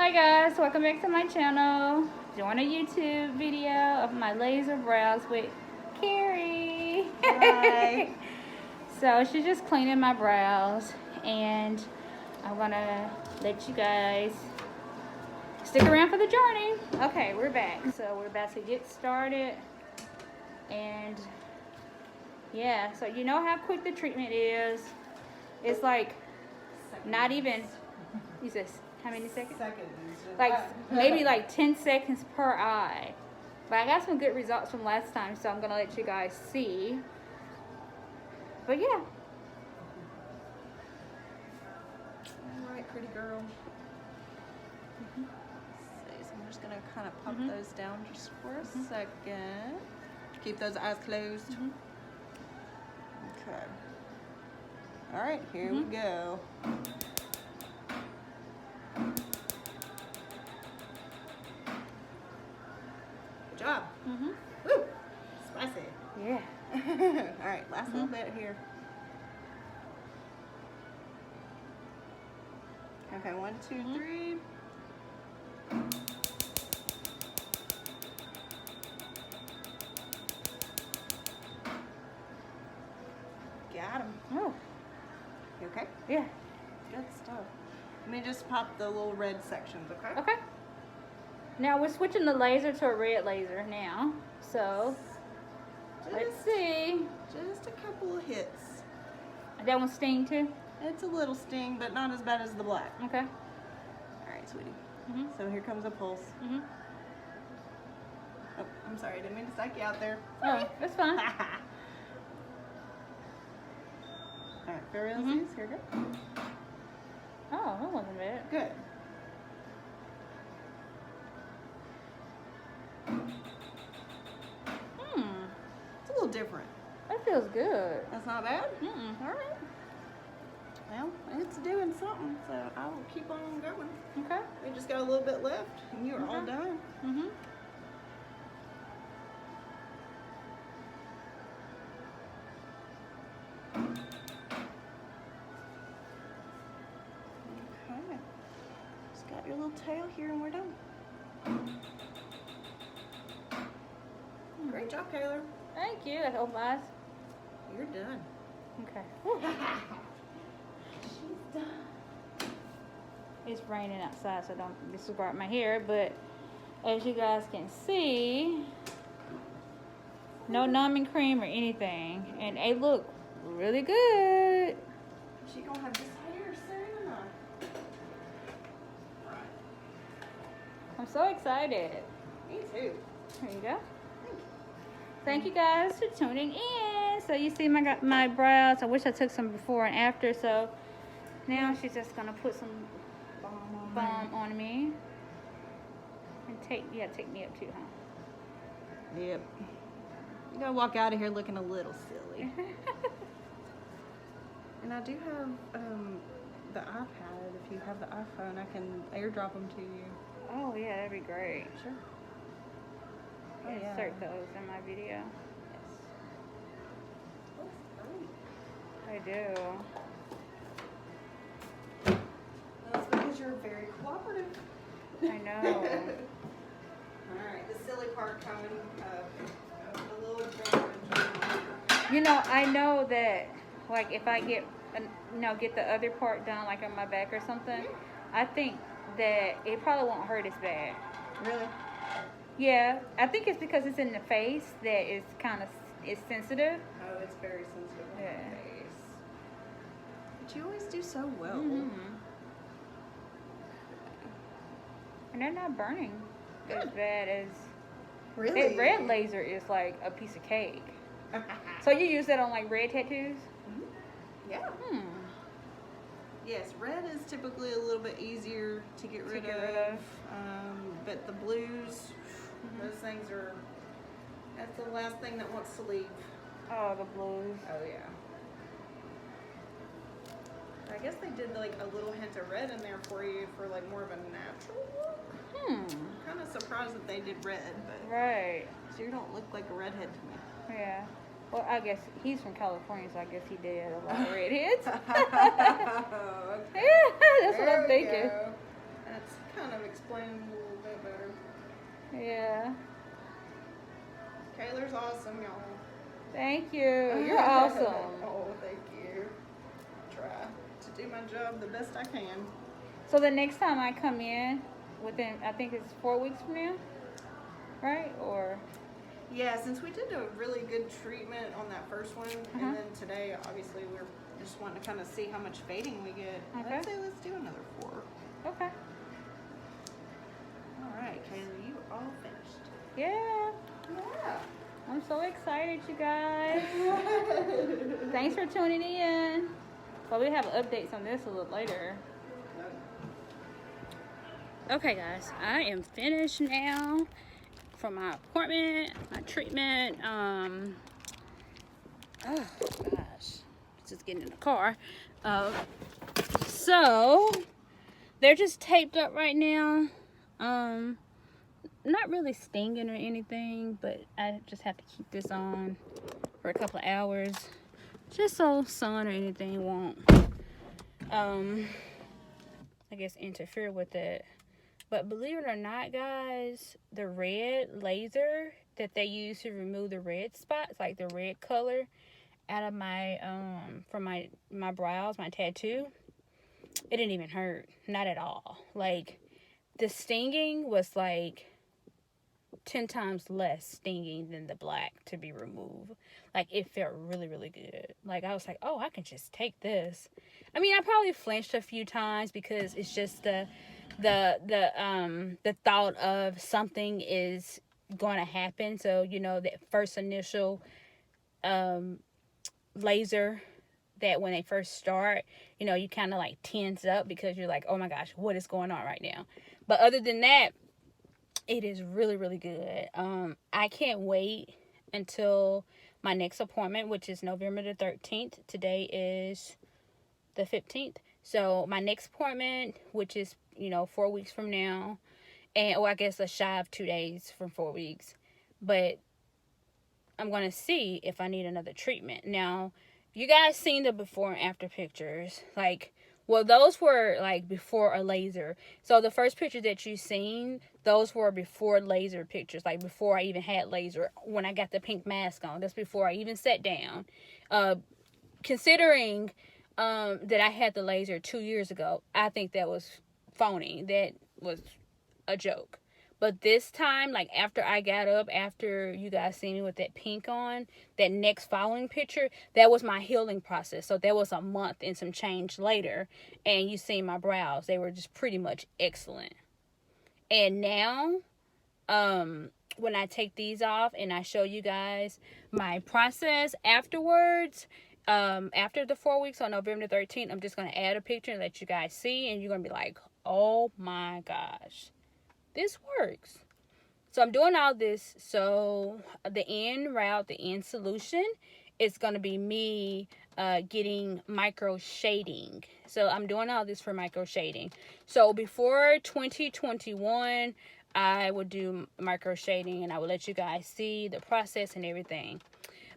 Hi guys, welcome back to my channel. Doing a YouTube video of my laser brows with Carrie. Hi. So she's just cleaning my brows and I'm gonna let you guys stick around for the journey. Okay, we're back. So we're about to get started. And yeah, so you know how quick the treatment is. It's like not even, you said how many seconds? Like maybe like 10 seconds per eye. But I got some good results from last time, so I'm gonna let you guys see. But yeah. All right, pretty girl. So I'm just gonna kind of pop those down just for a second. Keep those eyes closed. Okay. All right, here we go. Good job. Woo! Spicy. Yeah. All right, last little bit here. Okay, 1, 2, 3. Got him. Oh. You okay? Yeah. Good stuff. Let me just pop the little red sections, okay? Okay. Now we're switching the laser to a red laser now. So let's see. Just a couple of hits. That one sting too? It's a little sting, but not as bad as the black. Okay. All right, sweetie. So here comes a pulse. Oh, I'm sorry. I didn't mean to psych you out there. Oh, that's fine. All right, for realsies, here we go. Oh, that wasn't bad. Good. It's a little different. That feels good. That's not bad? All right. Well, it's doing something, so I will keep on going. Okay. We just got a little bit left, and you're all done. Okay. Just got your little tail here, and we're done. Great job, Kayla. Thank you. I hope eyes. You're done. Okay. She's done. It's raining outside, so don't disregard my hair, but as you guys can see, no numbing cream or anything, and they look really good. She gonna have this hair soon, huh? Right. I'm so excited. Me too. There you go. Thank you guys for tuning in. So you see my brows. I wish I took some before and after. So now she's just gonna put some balm on me and take me up too, huh? Yep. You gotta walk out of here looking a little silly. And I do have the iPad. If you have the iPhone, I can airdrop them to you. Oh yeah, that'd be great. Sure. Insert those in my video. Yes. I do. That's because you're very cooperative. I know. Alright, the silly part coming up. A little advantage. You know, I know that, like, if I get the other part done, like on my back or something, I think that it probably won't hurt as bad. Really? Yeah, I think it's because it's in the face that it's sensitive. Oh, it's very sensitive on Yeah. the face. But you always do so well. And they're not burning as bad as... Really? That red laser is like a piece of cake. So you use that on like red tattoos? Yeah. Yes, red is typically a little bit easier to get rid of. But the blues, those things are, that's the last thing that wants to leave. Oh, the blues. Oh, yeah. I guess they did like a little hint of red in there for you for like more of a natural look. I'm kind of surprised that they did red, but Right. so you don't look like a redhead to me. Yeah. Well, I guess he's from California, so I guess he did a lot of redheads. Okay. Yeah, that's what I'm thinking. Go. That's kind of explained a little bit better. Yeah. Kayla's awesome, y'all. Thank you. You're awesome. Oh, thank you. Try to do my job the best I can. So the next time I come in, within, I think it's 4 weeks from now, right? Or Yeah, since we did a really good treatment on that first one, and then today, obviously, we're just wanting to kind of see how much fading we get. Okay. I'd say let's do another 4. okay. All right, Kayla, you are all finished. Yeah. Yeah. I'm so excited, you guys. Thanks for tuning in. Well, we have updates on this a little later. Okay, guys, I am finished now from my appointment, my treatment. Oh gosh, just getting in the car. So they're just taped up right now. Not really stinging or anything, but I just have to keep this on for a couple of hours, just so sun or anything won't, I guess, interfere with it. But believe it or not, guys, the red laser that they use to remove the red spots, like the red color, out of my from my brows, my tattoo, it didn't even hurt, not at all. Like, the stinging was like 10 times less stinging than the black to be removed. Like, it felt really, really good. Like, I was like, oh, I can just take this. I mean, I probably flinched a few times because it's just the thought of something is going to happen. So, you know, that first initial laser, that when they first start, you know, you kind of like tense up because you're like, oh my gosh, what is going on right now? But other than that, it is really, really good. I can't wait until my next appointment, which is November the 13th. Today is the 15th. So my next appointment, which is, 4 weeks from now, and I guess a shy of 2 days from 4 weeks. But I'm going to see if I need another treatment. Now, you guys seen the before and after pictures. Like, well, those were like before a laser. So the first picture that you seen, those were before laser pictures. Like, before I even had laser, when I got the pink mask on. That's before I even sat down. Considering that I had the laser 2 years ago, I think that was phony. That was a joke. But this time, like, after I got up, after you guys see me with that pink on, that next following picture, that was my healing process. So that was a month and some change later. And you see my brows, they were just pretty much excellent. And now, when I take these off and I show you guys my process afterwards, after the 4 weeks on November 13th, I'm just going to add a picture and let you guys see. And you're going to be like, oh my gosh, this works. So I'm doing all this. So the end route, the end solution, is going to be me getting micro shading. So I'm doing all this for micro shading. So before 2021, I would do micro shading and I would let you guys see the process and everything.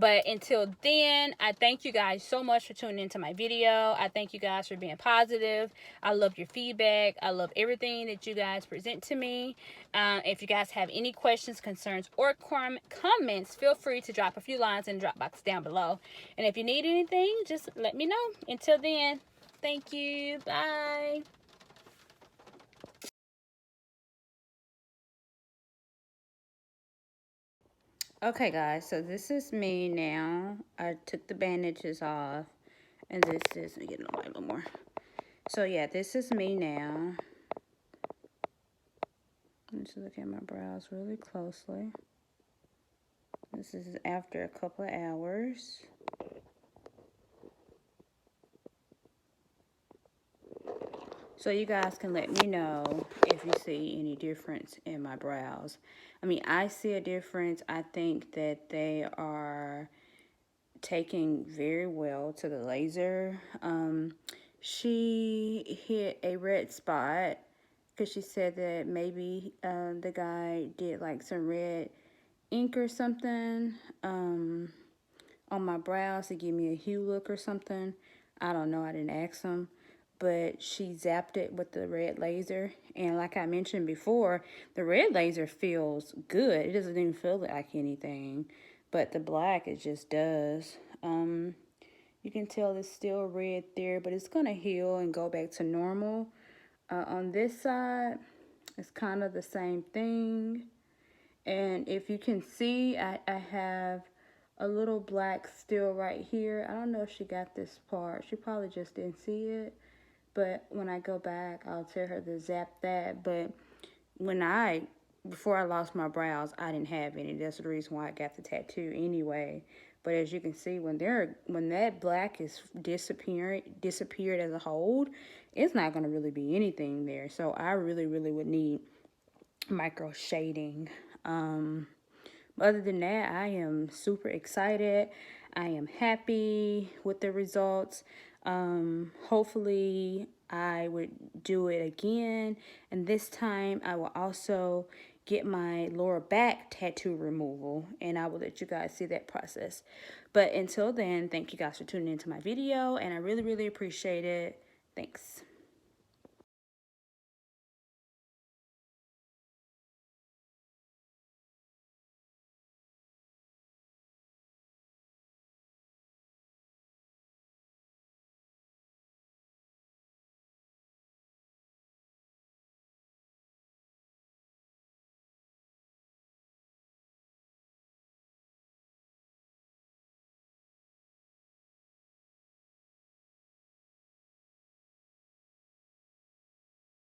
But until then, I thank you guys so much for tuning into my video. I thank you guys for being positive. I love your feedback. I love everything that you guys present to me. If you guys have any questions, concerns, or comments, feel free to drop a few lines in the drop box down below. And if you need anything, just let me know. Until then, thank you. Bye. Okay, guys, so this is me now. I took the bandages off, and this is, let me get in the light a little more. So yeah, this is me now. Let's look at my brows really closely. This is after a couple of hours. So you guys can let me know if you see any difference in my brows. I mean, I see a difference. I think that they are taking very well to the laser. She hit a red spot because she said that maybe the guy did like some red ink or something on my brows to give me a hue look or something. I don't know. I didn't ask him. but she zapped it with the red laser. And like I mentioned before, the red laser feels good. It doesn't even feel like anything, but the black, it just does. You can tell it's still red there, but it's gonna heal and go back to normal. On this side, it's kind of the same thing. And if you can see, I have a little black still right here. I don't know if she got this part. She probably just didn't see it. But when I go back, I'll tell her to zap that. But before I lost my brows, I didn't have any. That's the reason why I got the tattoo anyway. But as you can see, when that black is disappeared as a whole, it's not going to really be anything there. So I really would need micro shading. Other than that, I am super excited. I am happy with the results. Hopefully I would do it again, and this time I will also get my lower back tattoo removal, and I will let you guys see that process. But until then, thank you guys for tuning into my video, and I really appreciate it. Thanks.